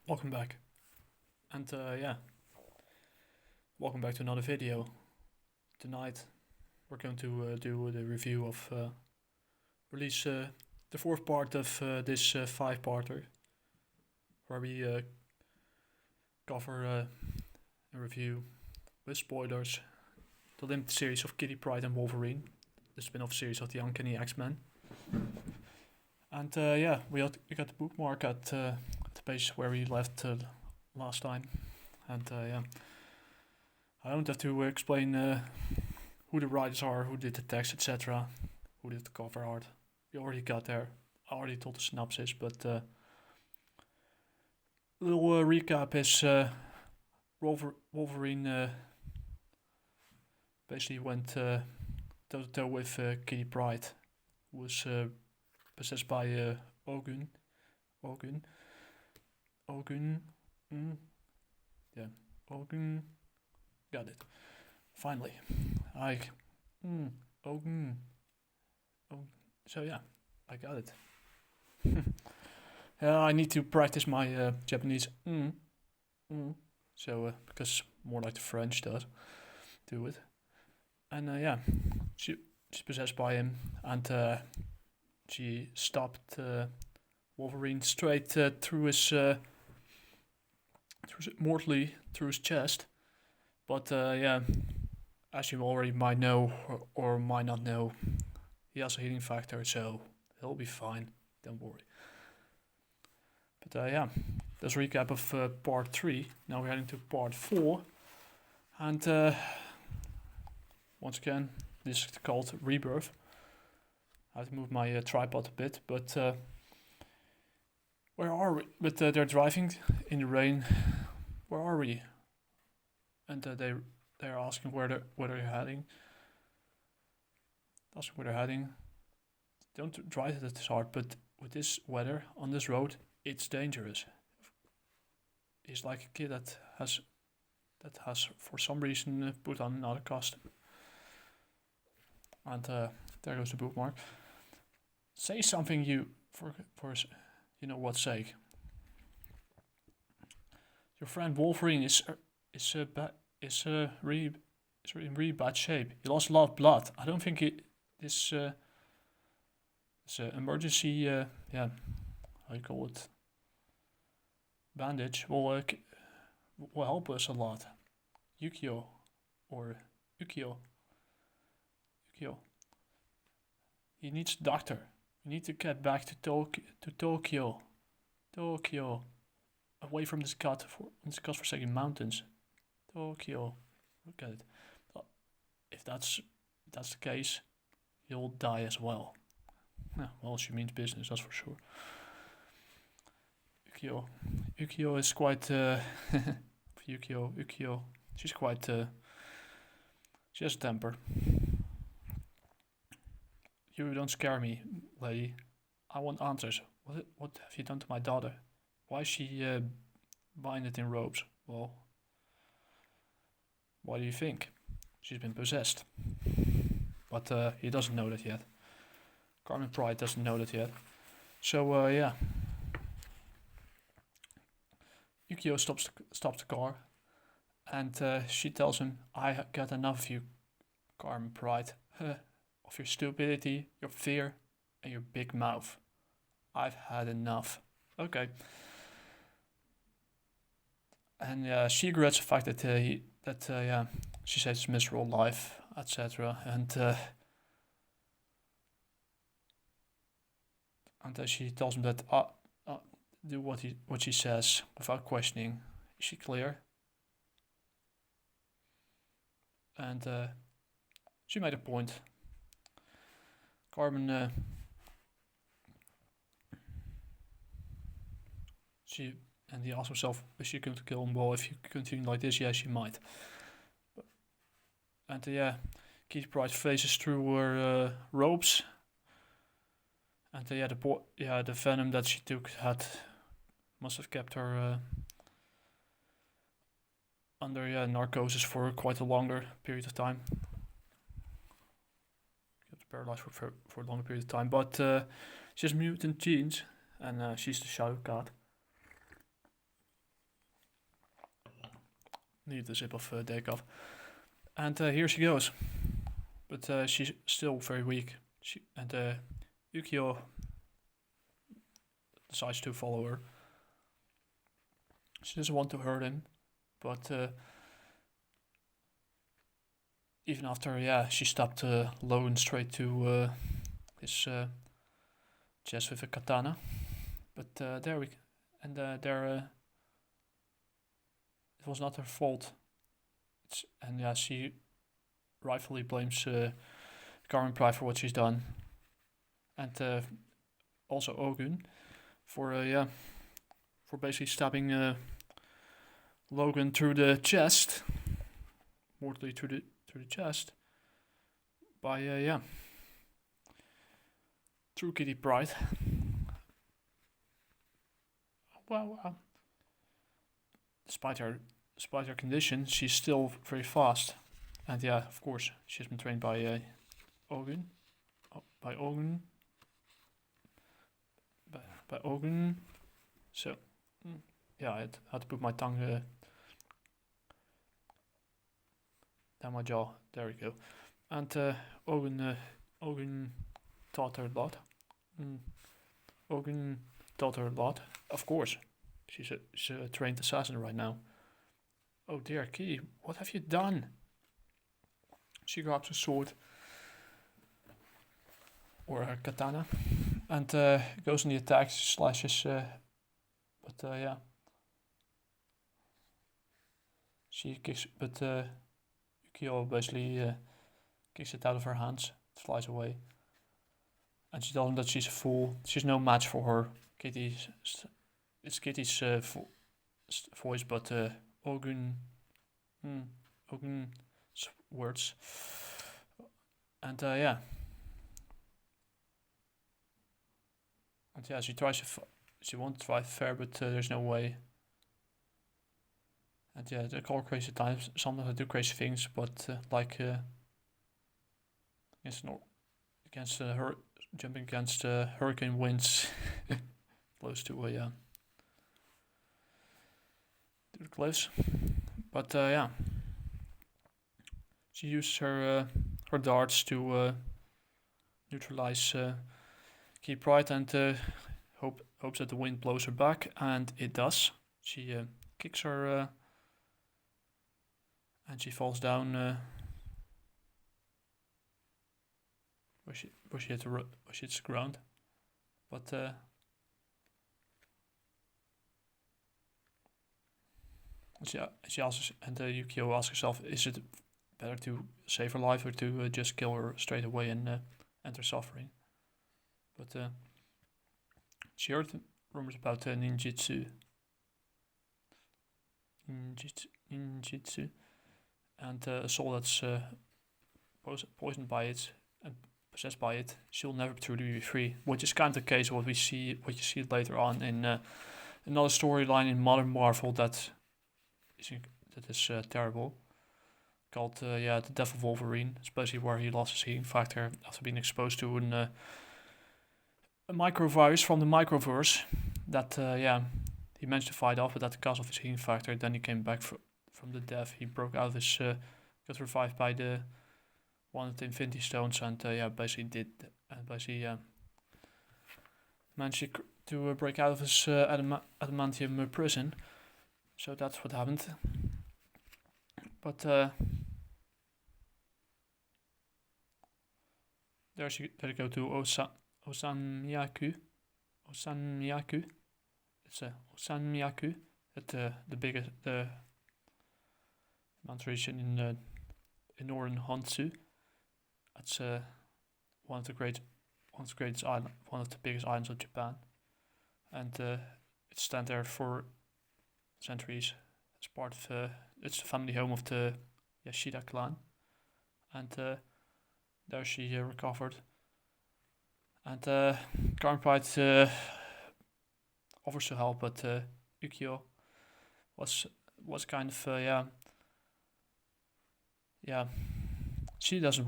Welcome back. And welcome back to another video. Tonight we're going to do the review of release the fourth part of this five-parter, where we cover and review with spoilers the limited series of Kitty Pride and Wolverine, the spin-off series of the Uncanny X-Men. And we got the bookmark at the page where we left last time. And I don't have to explain who the writers are, who did the text, etc., who did the cover art. We already got there. I already told the synopsis, but a little recap is Wolverine basically went toe-to-toe with Kitty Pryde, who was possessed by Ogun. Ogun. Yeah, Ogun. Got it. Finally. Ogun. So yeah, I got it. I need to practice my Japanese. So because more like the French does do it. And she's possessed by him, and she stopped Wolverine straight through his mortally through his chest. But as you already might know or might not know, he has a healing factor, so he'll be fine. Don't worry. But that's a recap of part 3. Now we're heading to part 4. And once again, this is called Rebirth. I have to move my tripod a bit, but where are we? But they're driving in the rain. Where are we? And they're asking where they're heading. Asking where they're heading. Don't drive it this hard, but with this weather on this road, it's dangerous. He's like a kid that has for some reason put on another costume. And there goes the bookmark. Say something for you know what's sake. Your friend Wolverine is in really bad shape. He lost a lot of blood. I don't think this emergency how you call it, bandage will help us a lot. Yukio. He needs a doctor. We need to get back to Tokyo. Away from this godforsaken mountains. Tokyo. Look at it. If that's the case, you'll die as well. Yeah, well, she means business, that's for sure. Yukio is quite Yukio. She's quite she has a temper. You don't scare me, lady. I want answers. What have you done to my daughter? Why is she binded in ropes? Well, why do you think? She's been possessed. But he doesn't know that yet. Carmen Pride doesn't know that yet. So Yukio stops the car, and she tells him, "I got enough of you, Carmen Pride, of your stupidity, your fear, and your big mouth. I've had enough." Okay. And she regrets the fact that she says it's miserable life, etc. And she tells him that do what she says without questioning. Is she clear? And she made a point. Carmen, he asked himself, is she going to kill him? Well, if you continue like this, yeah, she might. And Kitty Pryde faces through her ropes. And the venom that she took must have kept her under narcosis for quite a longer period of time. Kept paralyzed for a longer period of time. But she has mutant genes, and she's the Shadow Cat. Need a sip of decaf. And here she goes. But she's still very weak. Yukio decides to follow her. She doesn't want to hurt him, but even after, she stopped Logan straight to his chest with a katana. But it was not her fault. She rightfully blames Karen Pride for what she's done, and also Ogun for basically stabbing Logan through the chest, mortally through the chest, by through Kitty Pride. Well, despite her condition, she's still very fast, and of course, she's been trained by Ogun, by Ogun. So, I had to put my tongue down my jaw. There we go. And Ogun taught her a lot. Ogun taught her a lot. Of course, she's a trained assassin right now. Oh dear, Kitty, what have you done? She grabs a sword or her katana and goes on the attack, slashes. She kicks, but Yukio basically kicks it out of her hands. It flies away, and she tells him that she's a fool. She's no match for her. It's Kitty's voice, but Ogun's words, and she tries to. She won't fight fair, but there's no way. And they call crazy times. Sometimes they do crazy things, but against her jumping against hurricane winds, close to to the cliffs. But she uses her darts to neutralize Key Pride and hopes that the wind blows her back, and it does. She kicks her and she falls down where she hits the ground. But she asks, and Yukio asks herself, is it better to save her life or to just kill her straight away and end her suffering? But she heard rumors about ninjutsu, and a soul that's poisoned by it and possessed by it, she'll never truly be free. Which is kind of the case of what you see later on in another storyline in Modern Marvel that is terrible, called the Death of Wolverine, especially where he lost his healing factor after being exposed to a microvirus from the microverse that he managed to fight off, but at the cost of his healing factor. Then he came back from the death. He broke out of his got revived by the one of the Infinity Stones, and basically managed to break out of his adamantium prison. So that's what happened. But there you go to Osanmyaku. It's Osanmyaku, the biggest mountain region in northern Honshu. It's one of the biggest islands of Japan, and it's stand there for centuries. It's part of it's the family home of the Yashida clan, and there she recovered. And Karen Pride offers to help, but Yukio was kind of she doesn't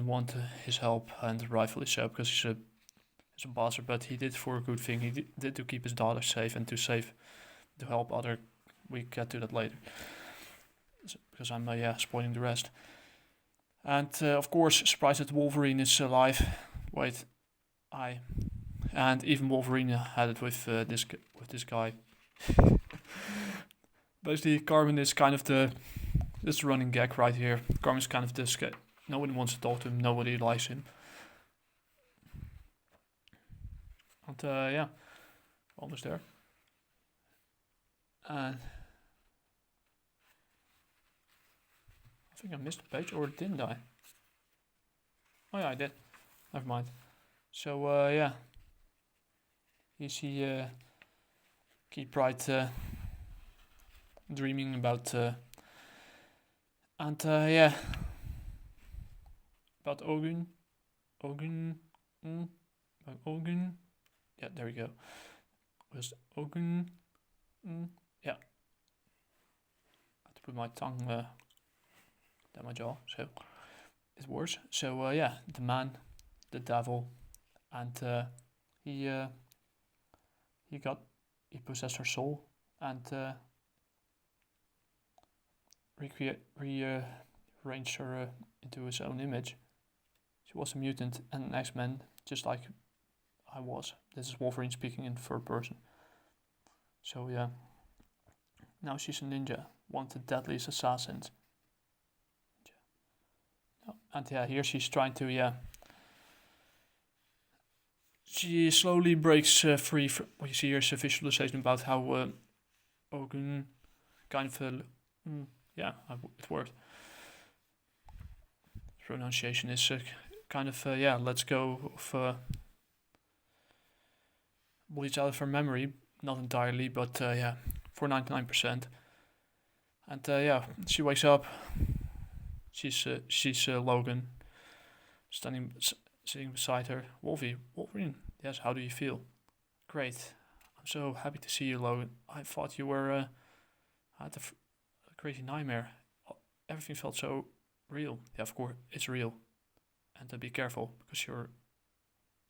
want his help, and rightfully so, because he's a bastard. But he did for a good thing. He did to keep his daughter safe and to help other. We get to that later. because I'm spoiling the rest. And of course, surprised that Wolverine is alive. Wait, and even Wolverine had it with this guy. Basically, Carmen is kind of this running gag right here. Carmen's kind of this guy. Nobody wants to talk to him. Nobody likes him. And almost there. And I think I missed a page, or didn't I? Oh yeah, I did. Never mind. So you see Kid Pride dreaming about about Ogun. About Ogun. Yeah, there we go. Was Ogun? Yeah. I have to put my tongue down my jaw, so it works. So the man, the devil, and he possessed her soul and rearranged her into his own image. She was a mutant and an X-Men, just like I was. This is Wolverine speaking in third person. So yeah, now she's a ninja, one of the deadliest assassins. And here she's trying to she slowly breaks free from. What you see here is a visualization about how Ogun kind of it worked. Pronunciation is kind of let's go of bleeds out of her memory, not entirely, but for 99%. And she wakes up. She's Logan, sitting beside her. Wolverine. Yes, how do you feel? Great. I'm so happy to see you, Logan. I thought you were had a crazy nightmare. Everything felt so real. Yeah, of course it's real. And be careful because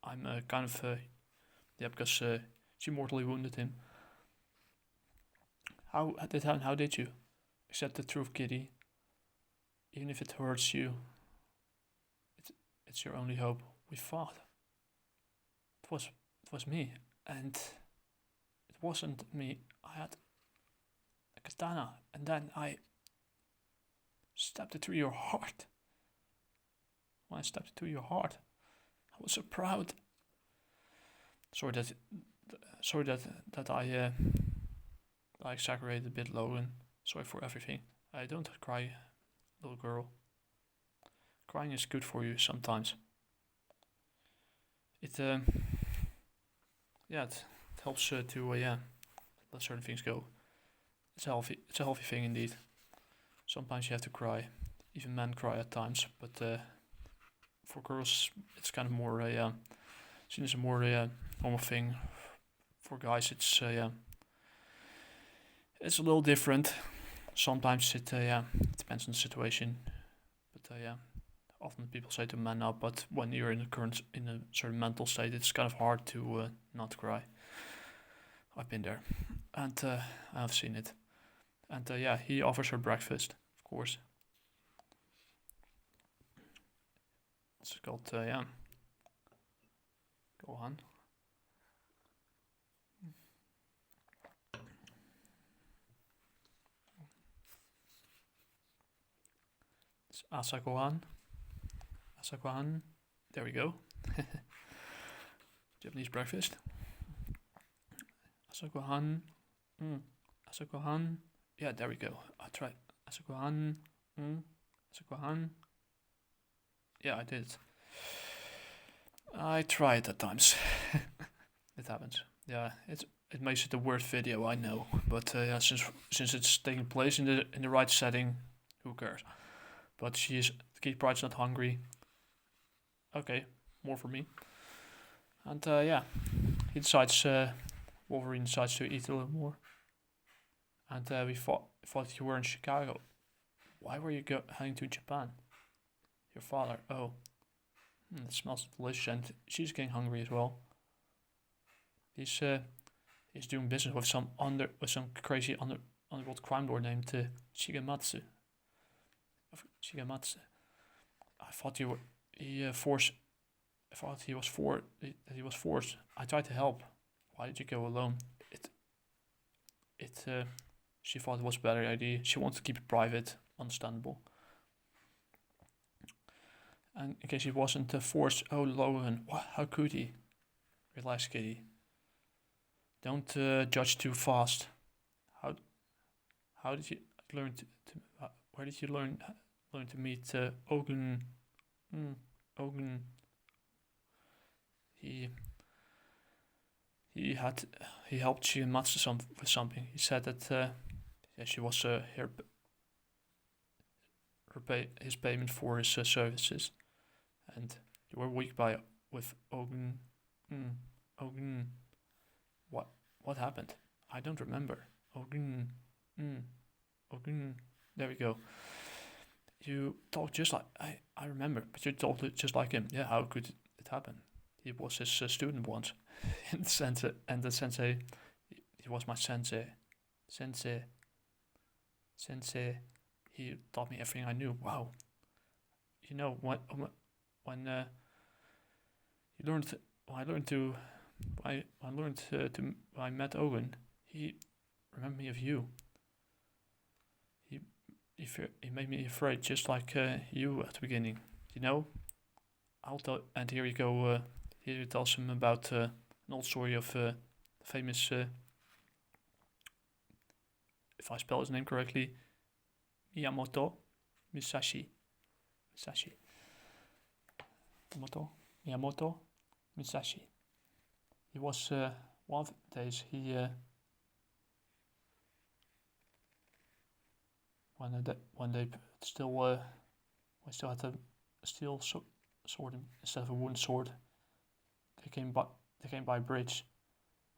I'm kind of because she mortally wounded him. How did you? Accept the truth, Kitty. Even if it hurts you, it's your only hope. We fought. It was me, and it wasn't me. I had a katana, and then I stabbed it through your heart. When I stabbed it through your heart, I was so proud. Sorry that I exaggerated a bit, Logan. Sorry for everything. I don't cry, little girl. Crying is good for you sometimes. It helps to let certain things go. It's a healthy thing indeed. Sometimes you have to cry. Even men cry at times, but for girls it's kind of more seen as a more normal thing. For guys it's it's a little different. Sometimes it depends on the situation, but often people say to man up, but when you're in a certain mental state, it's kind of hard to not cry. I've been there, and I've seen it, and he offers her breakfast, of course. It's called go on. It's Asagohan. There we go. Japanese breakfast. Asagohan. Asagohan. Yeah, there we go. I tried. Asagohan. Asagohan. Yeah, I did. I try it at times. It happens. Yeah, it makes it a weird video, I know. But since it's taking place in the right setting, who cares? But Kid Pride's not hungry. Okay, more for me. And Wolverine decides to eat a little more. And we thought you were in Chicago. Why were you heading to Japan? Your father. Oh, it smells delicious, and she's getting hungry as well. He's doing business with some crazy underworld crime lord named Shigematsu. Shigematsu. I thought you were, he forced. I thought that he was forced. I tried to help. Why did you go alone? It. She thought it was a better idea. She wanted to keep it private. Understandable. And in case he wasn't forced, oh Logan, how could he? Relax, Kitty. Don't judge too fast. How did you learn where did you learn to meet Ogun? Ogun. He helped Shigematsu with something. He said that she was his payment for his services, and you were weak with Ogun. Ogun. What happened? I don't remember. Ogun. Ogun. There we go. You talked just like I remember, but you talked just like him. Yeah, how could it happen? He was his student once, and the sensei, he was my sensei. Sensei, he taught me everything I knew. Wow. You know when I met Ogun, he remembered me of you. He made me afraid, just like you at the beginning. You know, I'll tell. And here you go. Here he tells him about an old story of the famous. If I spell his name correctly, Miyamoto Musashi. Miyamoto Musashi. He was one of the days when they still had a steel sword instead of a wooden sword. They came by a bridge.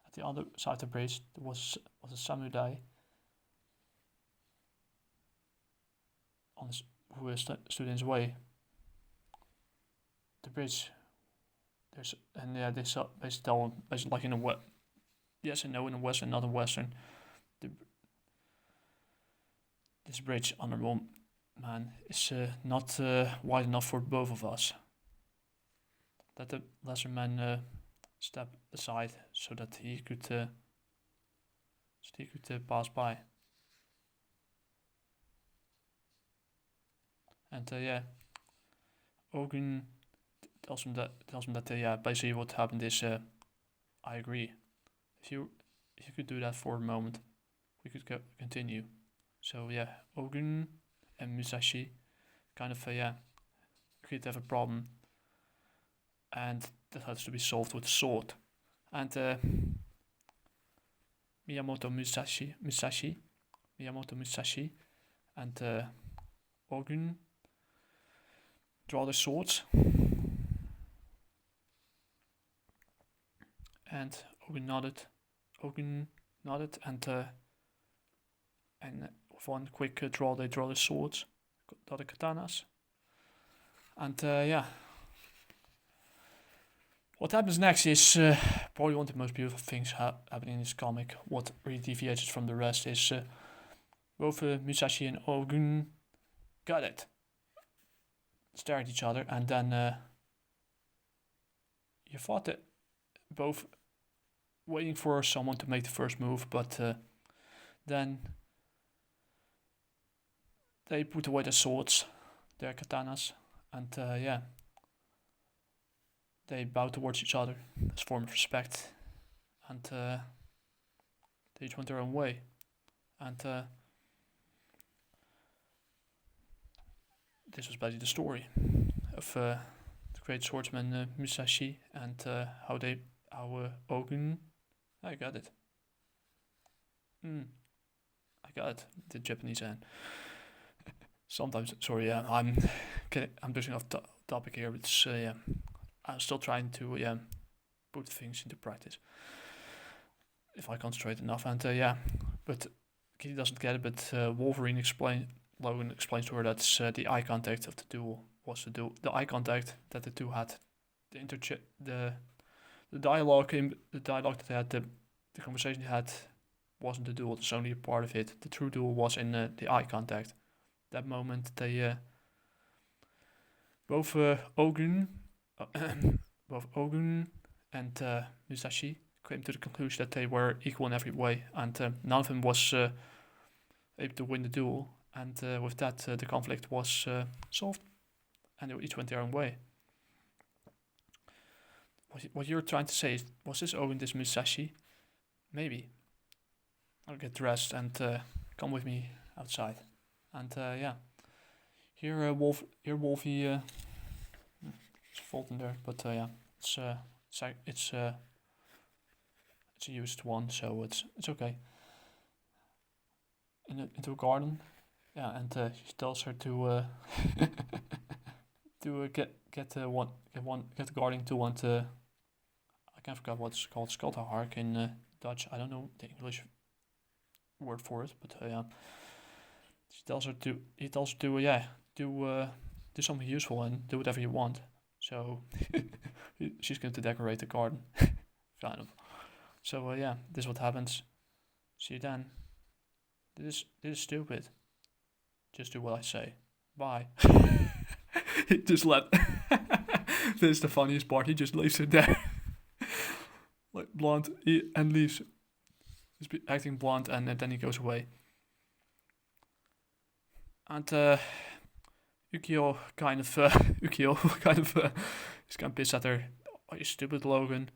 At the other side of the bridge there was a samurai who stood in his way. The bridge. They saw basically like in a yes and no in a western, not a western. This bridge, honorable man, is not wide enough for both of us. Let the lesser man step aside so that he could pass by. And Ogun tells him that basically what happened is I agree. If you could do that for a moment, we could continue. So Ogun and Musashi kind of agreed to have a problem, and that has to be solved with a sword. And Miyamoto Musashi, and Ogun draw their swords, and Ogun nodded, and with one quick draw, they draw the swords, draw the katanas, and what happens next is probably one of the most beautiful things happening in this comic. What really deviates from the rest is both Musashi and Ogun got it. Stare at each other, and then you thought that both waiting for someone to make the first move, but then they put away their swords, their katanas, and they bow towards each other as a form of respect, and they each went their own way, and this was basically the story of the great swordsman Musashi, and how Ogun. I got it. I got it. The Japanese hand. Sometimes, sorry, I'm pushing off topic here. It's I'm still trying to put things into practice. If I concentrate enough, and but Kitty doesn't get it. But Logan explains to her that the eye contact of the duel was the eye contact that the two had, the dialogue that they had, the conversation they had wasn't the duel. It's only a part of it. The true duel was in the eye contact. That moment they both Ogun, both Ogun and Musashi came to the conclusion that they were equal in every way, and none of them was able to win the duel. And with that, the conflict was solved, and they each went their own way. What you're trying to say is, was this Ogun, this Musashi? Maybe. I'll get dressed and come with me outside. And yeah, here Wolfie, it's a fault in there, but yeah, it's a used one, so it's okay. Into a garden, yeah, and she tells her to to get the guarding to want to. I can't forget what it's called, Skulterhark in Dutch. I don't know the English word for it, but yeah. He tells her to do something useful and do whatever you want. So she's going to decorate the garden, kind of. So yeah, this is what happens. See you then. This is stupid. Just do what I say. Bye. He just let. This is the funniest part. He just leaves her there, like blonde, and leaves. He's acting blonde, and then he goes away. And Ukio kind of is kind of pissed at her. Oh, you stupid Logan!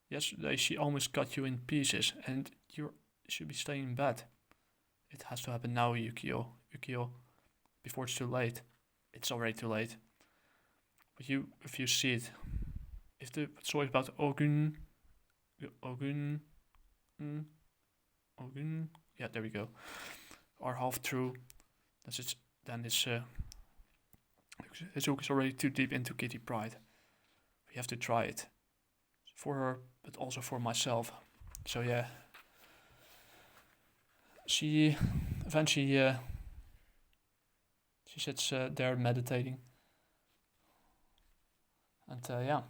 Yesterday she almost cut you in pieces, and you should be staying in bed. It has to happen now, Ukio, before it's too late. It's already too late. But if you see it, if the story about Ogun, yeah, there we go, are half true, then it's hook is already too deep into Kitty Pride. We have to try it for her, but also for myself. So yeah, she eventually she sits there meditating, and yeah,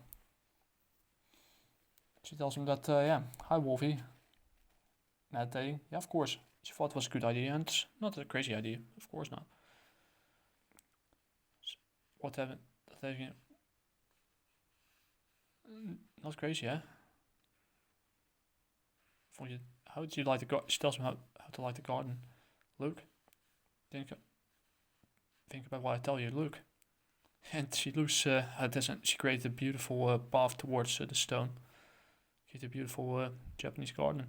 she tells him that hi Wolfie, meditating. Yeah, of course. She thought it was a good idea, and it's not a crazy idea. Of course not. What happened? Not crazy, yeah? How did you like the garden? She tells him how to like the garden. Look. Think about what I tell you. Look. And she looks, she created a beautiful path towards the stone. Created a beautiful Japanese garden.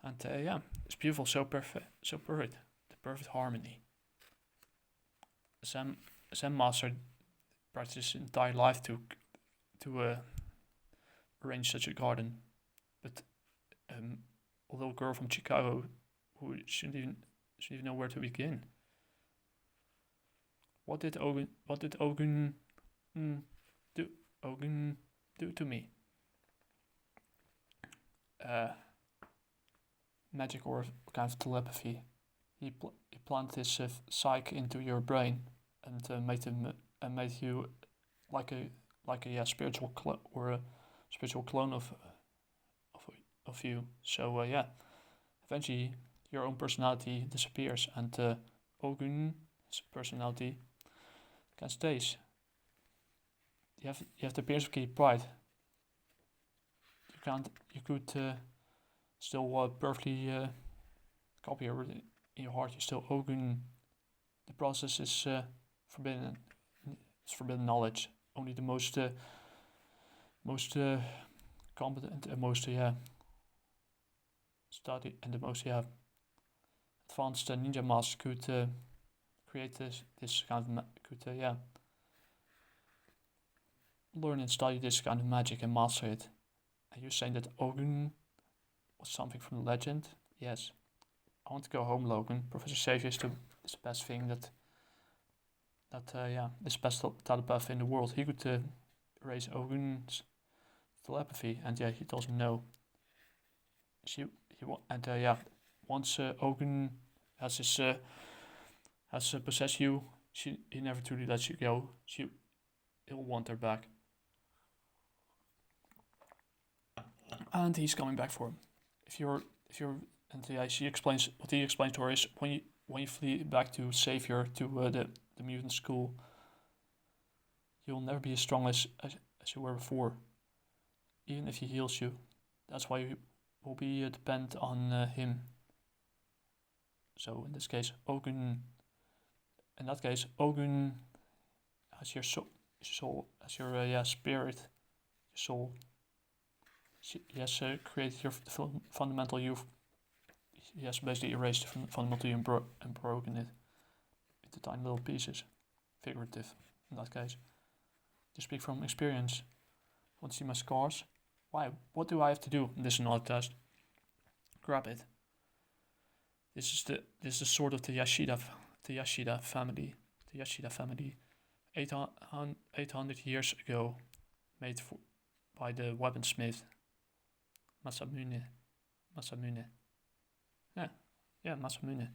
And yeah, it's beautiful, so perfect. The perfect harmony. Zen master practiced his entire life to arrange such a garden, but a little girl from Chicago who shouldn't even know where to begin. What did Ogun do to me? Magic or kind of telepathy. He planted his psyche into your brain and made you like a spiritual spiritual clone of you. So yeah, eventually your own personality disappears, and Ogun's personality can stays. You have the appearance of Kitty Pride. You could still perfectly copy her in your heart. You're still Ogun. The process is forbidden. It's forbidden knowledge. Only the most competent and most study and the most advanced ninja master could create this kind of could learn and study this kind of magic and master it. And you're saying that Ogun was something from the legend? Yes. I want to go home, Logan. Professor Xavier is the best thing that is best telepath in the world. He could raise Ogun's telepathy, and yeah, he tells him no. Once Ogun has possessed you, he never truly lets you go. He'll want her back, and he's coming back for him. She explains what he explains to her is when you flee back to Savior to the mutant school, you'll never be as strong as you were before, even if he heals you. That's why you will be dependent on him. So in this case, Ogun. In that case, Ogun as your soul, as your spirit, your soul. He has created your fundamental you. He has basically erased the fundamental you and broken it into tiny little pieces. Figurative, in that case. To speak from experience. Want to see my scars? Why? What do I have to do? This is not a test. Grab it. This is sort of the Yashida family. The Yashida family. 800 years ago, made by the weaponsmith Masamune. Yeah, Masamune.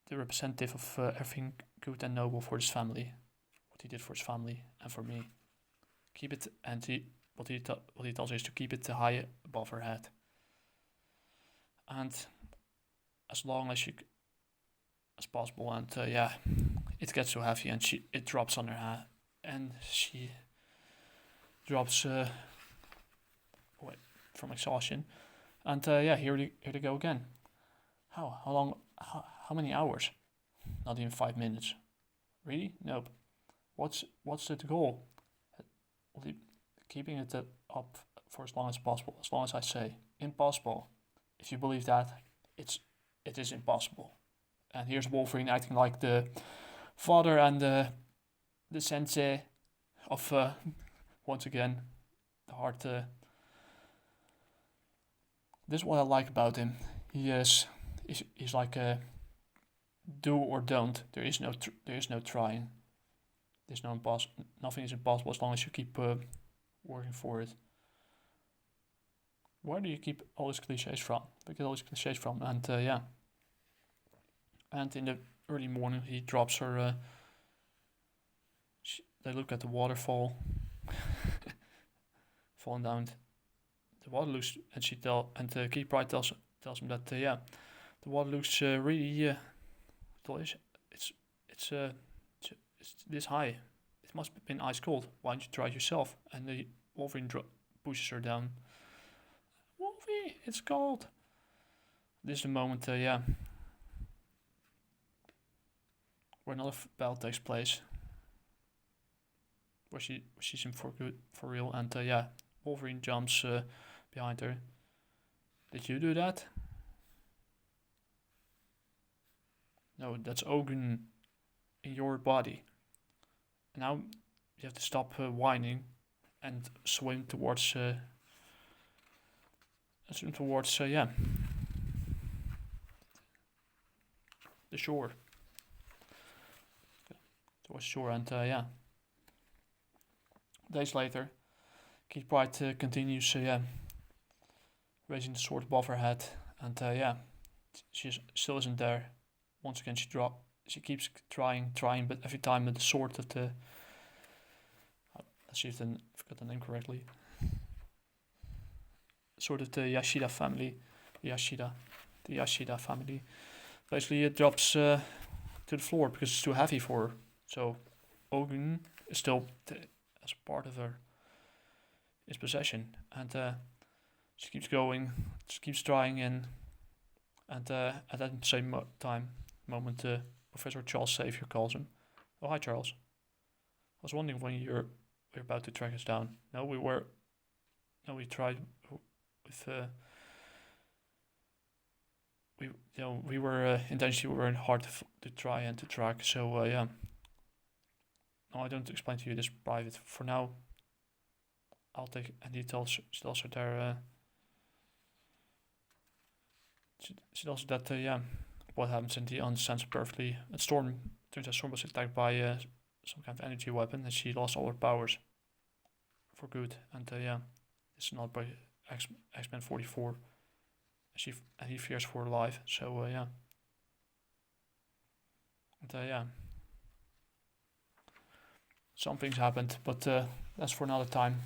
The representative of everything good and noble for his family. What he did for his family and for me. Keep it, and what he tells us is to keep it high above her head. And as long as possible, and it gets so heavy, and it drops on her head, and she drops from exhaustion, and here they go again. How long? How many hours? Not even 5 minutes. Really? Nope. What's the goal? Keeping it up for as long as possible. As long as I say impossible. If you believe that, it is impossible. And here's Wolverine acting like the father and the sensei of once again the heart. This is what I like about him. He's like a do or don't. There is no trying. There's no impossible. Nothing is impossible as long as you keep working for it. Where do you keep all these cliches from? I get all these cliches from, and And in the early morning, he drops her. They look at the waterfall, falling down. The water looks, and Key Pride tells him that the water looks really delicious. It's this high. It must have been ice cold. Why don't you try it yourself? And the Wolverine pushes her down. Wolverine, it's cold. This is the moment, where another battle takes place. Where she's in for real, and Wolverine jumps behind her. Did you do that? No, that's Ogun in your body. And now you have to stop whining and swim towards the shore. Towards shore, and days later, Kate Pride continues raising the sword above her head, and she still isn't there. Once again, she keeps trying, but every time with the sword of the let's see if I forgot the name correctly. Sword of the Yashida family, the Yashida family. Basically, it drops to the floor because it's too heavy for her. So Ogun is still as part of his possession, and she keeps going, she keeps trying, and at that same moment, Professor Charles Xavier calls him. Oh, hi, Charles. I was wondering when we're about to track us down. We tried with we were intentionally working hard to try and to track. So No, I don't explain to you this private for now. I'll take, and he tells her there. She tells her that what happens, and he understands perfectly. And turns out Storm was attacked by some kind of energy weapon, and she lost all her powers for good. And this is not by X-Men 44. And he fears for her life. So And some things happened, but that's for another time.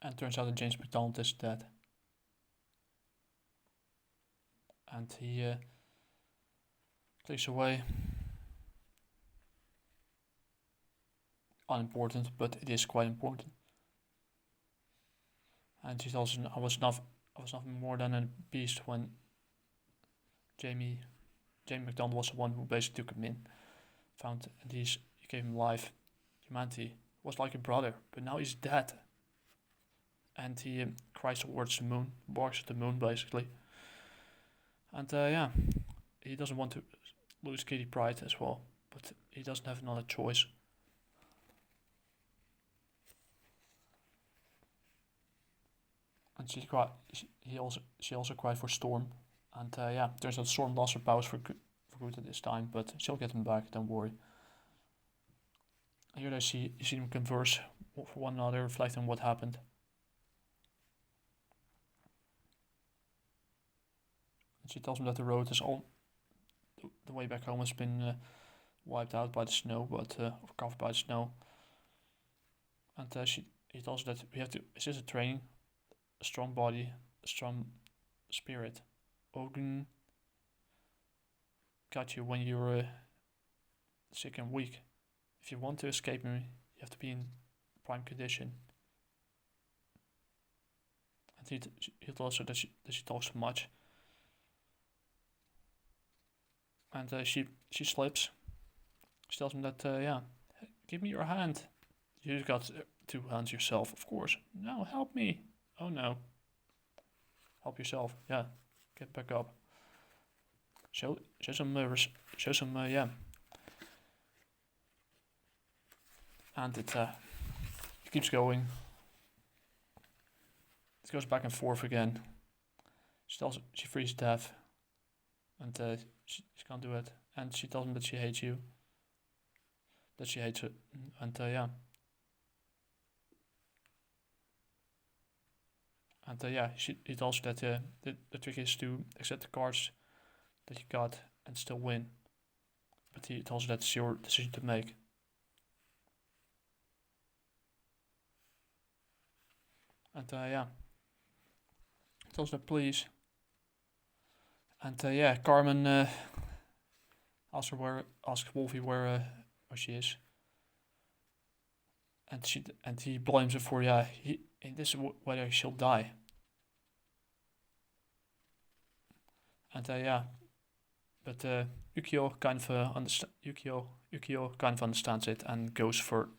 And it turns out that James McDonald is dead. and he clicks away. Unimportant, but it is quite important. And she tells him, I was nothing more than a beast when Jamie McDonald was the one who basically took him in, found, and he gave him life, humanity. Was like a brother, but now he's dead. And he cries towards the moon, barks at the moon basically. And he doesn't want to lose Kitty Pryde as well, but he doesn't have another choice. And she also cried for Storm, and turns out Storm lost her powers for good at this time, but she'll get them back. Don't worry. Here you see them converse for one another, reflecting on what happened. And she tells him that the road is all the way back home has been wiped out by the snow, but or covered by the snow. And he tells her that we have to. It's just a training. A strong body, a strong spirit. Ogun got you when you were sick and weak. If you want to escape me, you have to be in prime condition. And he tells her that she talks too much. And she slips. She tells him that, give me your hand. You've got 2 hands yourself, of course. No, help me. Oh no. Help yourself. Yeah. Get back up. Show some yeah. And it keeps going. It goes back and forth again. She frees Dev. And she can't do it. And she tells him that she hates you. That she hates it. And And he tells her that the trick is to accept the cards that you got and still win. But he tells her that it's your decision to make. And he tells her please. And Carmen asks Wolfie where she is. And he blames her for and this is whether she'll die. And but Yukio kind of understands it and goes for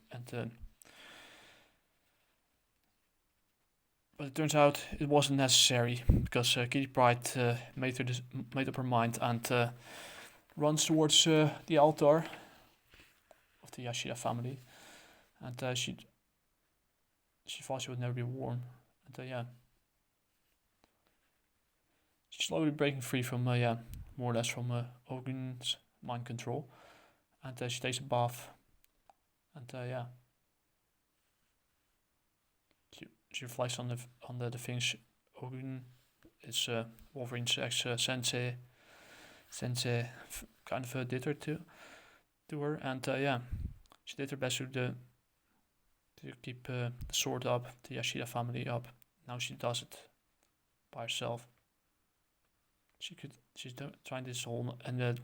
but it turns out it wasn't necessary because Kitty Pryde made up her mind and runs towards the altar of the Yashida family, and she thought she would never be warm, and she's slowly breaking free from more or less from Ogun's mind control, and she takes a bath, and she reflects on the things Ogun is Wolverine's ex sensei kind of did her to her, and she did her best to keep the sword up, the Yashida family up. Now she does it by herself. She's trying this whole, and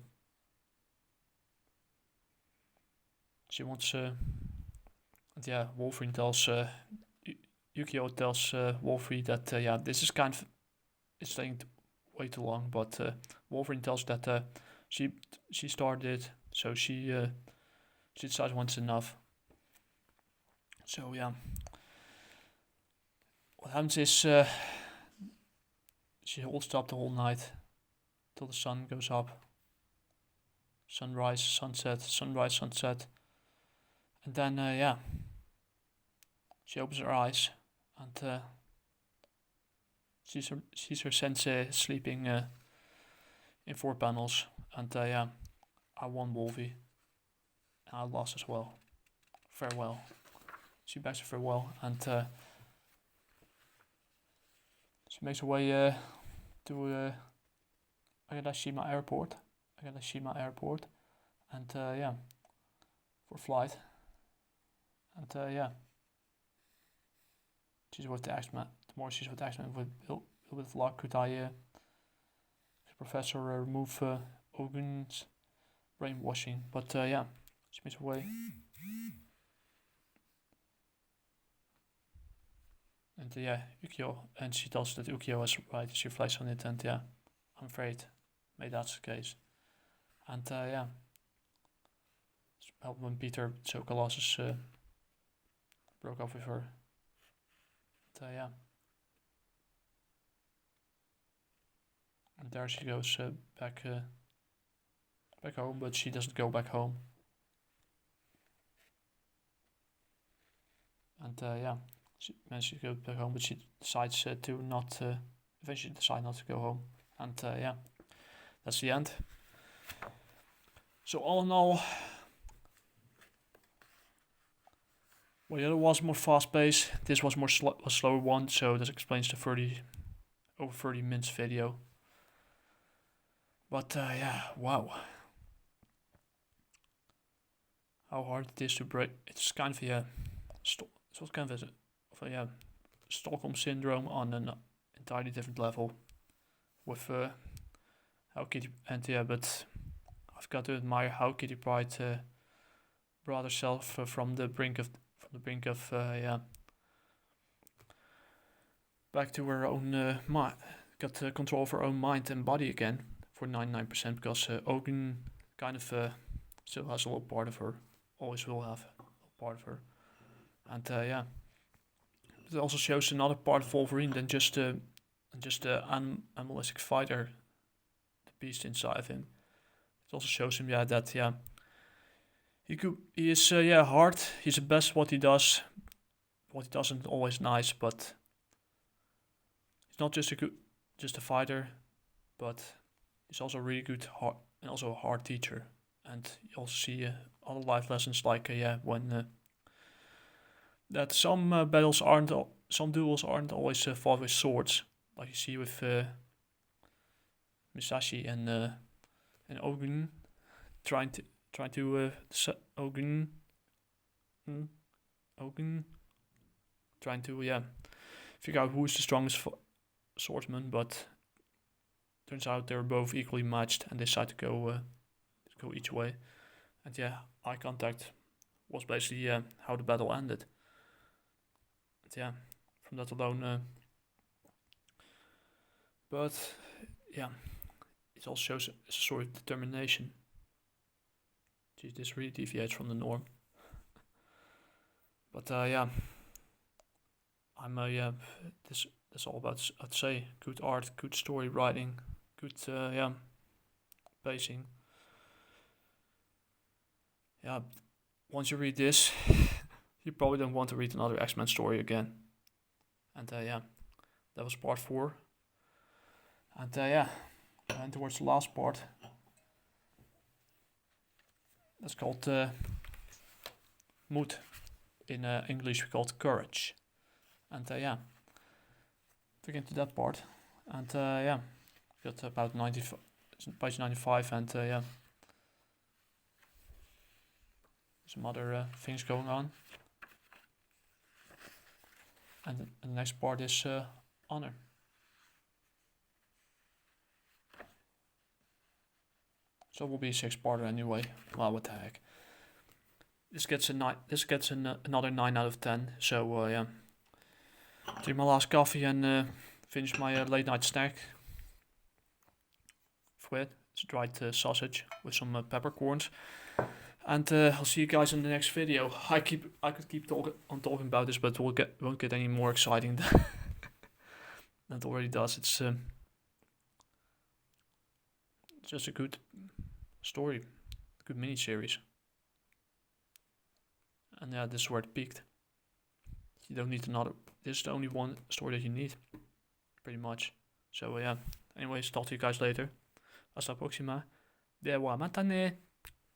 she wants Wolverine tells Yukio tells Wolverine that this is kind of it's taking way too long, but Wolverine tells that she started it, so she decides once enough. So what happens is she holds it up the whole night till the sun goes up. Sunrise, sunset, sunrise, sunset, and then she opens her eyes and sees her sensei sleeping in 4 panels, and I won, Wolvie, and I lost as well. Farewell. She begs her farewell, and she makes her way to Agashima Airport, and for flight, and she's with the X-Men. The more she's with the X-Men, with luck, could I professor remove Ogun's brainwashing. But yeah, she makes her way. And yeah, Ukyo, and she tells that Ukyo is right. She reflects on it, and yeah, I'm afraid maybe that's the case. And yeah, when Peter so Colossus broke up with her. And yeah, and there she goes back home, but she doesn't go back home. And yeah, she manages to go back home, but she decides to not. Eventually, decide not to go home. And yeah, that's the end. So all in all, well, the other was more fast-paced. This was more a slower one, so this explains the over 30 minutes video. But yeah, wow, how hard it is to break. It's kind of it's kind of a Stockholm syndrome on an entirely different level. With how Kitty and yeah, but I've got to admire how Kitty Pryde brought herself from the brink of back to her own mind, got control of her own mind and body again for 99%, because Ogun kind of still has a little part of her, always will have a part of her, and yeah, it also shows another part of Wolverine than just the animalistic fighter, the beast inside of him. It also shows him that he is hard. He's the best what he does. What he does isn't always nice, but he's not just a fighter, but he's also a really good and also a hard teacher. And you also see other life lessons like when that some duels aren't always fought with swords, like you see with Misashi and Ogun trying to Ogun trying to figure out who is the strongest swordsman, but turns out they're both equally matched and they decide to go each way. And yeah, eye contact was basically how the battle ended. And yeah, from that alone, but yeah, it also shows a sort of determination. Geez, this really deviates from the norm. But yeah, this is all about, I'd say, good art, good story writing, good pacing. Yeah, once you read this, you probably don't want to read another X-Men story again. And yeah, that was part 4. And yeah, and towards the last part. That's called mood. In English we call it courage. And yeah, we get to that part. And yeah, got about page 95, and yeah, some other things going on. And the next part is honor. So it will be a 6-parter anyway. Well, what the heck. This gets another 9 out of 10. So yeah, drink my last coffee and finish my late night snack. It's dried sausage with some peppercorns. And I'll see you guys in the next video. I could keep talking about this, but it won't get any more exciting than it already does. It's just a good story, good mini-series. And yeah, this is where it peaked. You don't need another. This is the only one story that you need, pretty much. So yeah, anyways, talk to you guys later. Hasta la próxima. Dewa matane.